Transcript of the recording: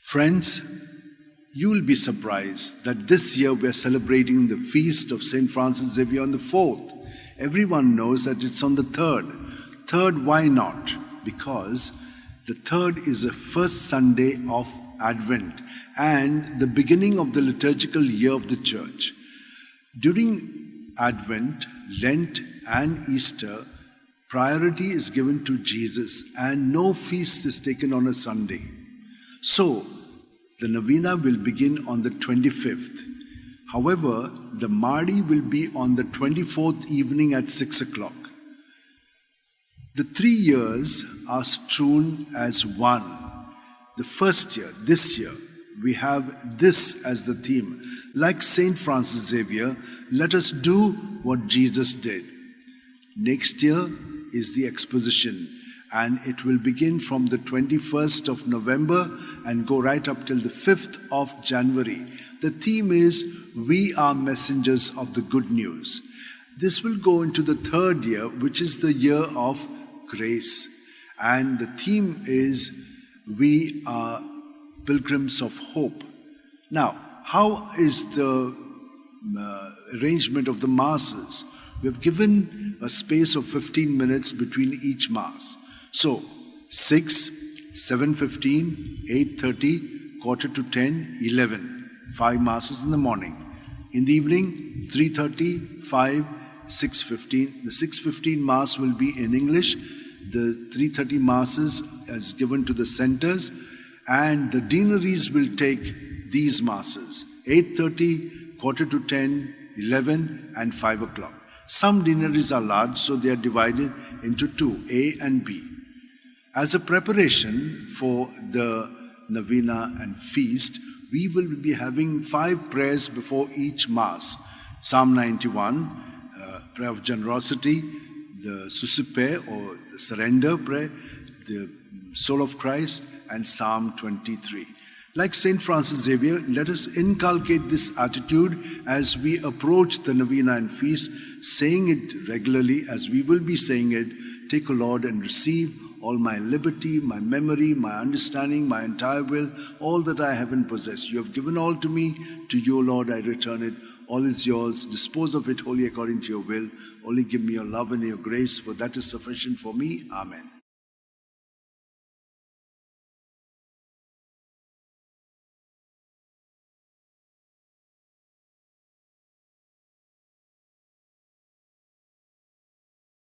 Friends, you will be surprised that this year we are celebrating the feast of St Francis Xavier on the 4th. Everyone knows that it's on the 3rd. 3rd, why not? Because the 3rd is the first Sunday of Advent and the beginning of the liturgical year of the Church. During Advent, Lent and Easter, priority is given to Jesus and no feast is taken on a Sunday. So, the novena will begin on the 25th. However, the Mari will be on the 24th evening at 6 o'clock. The 3 years are strewn as one. The first year, this year, we have this as the theme. Like St Francis Xavier, let us do what Jesus did. Next year is the exposition, and it will begin from the 21st of November and go right up till the 5th of January. The theme is, we are messengers of the good news. This will go into the 3rd year, which is the year of grace. And the theme is, we are pilgrims of hope. Now, how is the arrangement of the masses? We have given a space of 15 minutes between each mass. So, 6, 7:15, 8:30, quarter to 10, 11. 5 masses in the morning. In the evening, 3:30, 5, 6:15. The 6:15 mass will be in English. The 3:30 masses is given to the centers, and the deaneries will take these masses. 8:30, quarter to 10, 11, and 5 o'clock. Some deaneries are large, so they are divided into 2, A and B. As a preparation for the Novena and Feast, we will be having 5 prayers before each Mass. Psalm 91, prayer of generosity, the Suscipe or the surrender prayer, the soul of Christ, and Psalm 23. Like St. Francis Xavier, let us inculcate this attitude as we approach the Novena and Feast, saying it regularly as we will be saying it. Take, O Lord, and receive all my liberty, my memory, my understanding, my entire will, all that I have and possess. You have given all to me. To you, O Lord, I return it. All is yours. Dispose of it wholly according to your will. Only give me your love and your grace, for that is sufficient for me. Amen.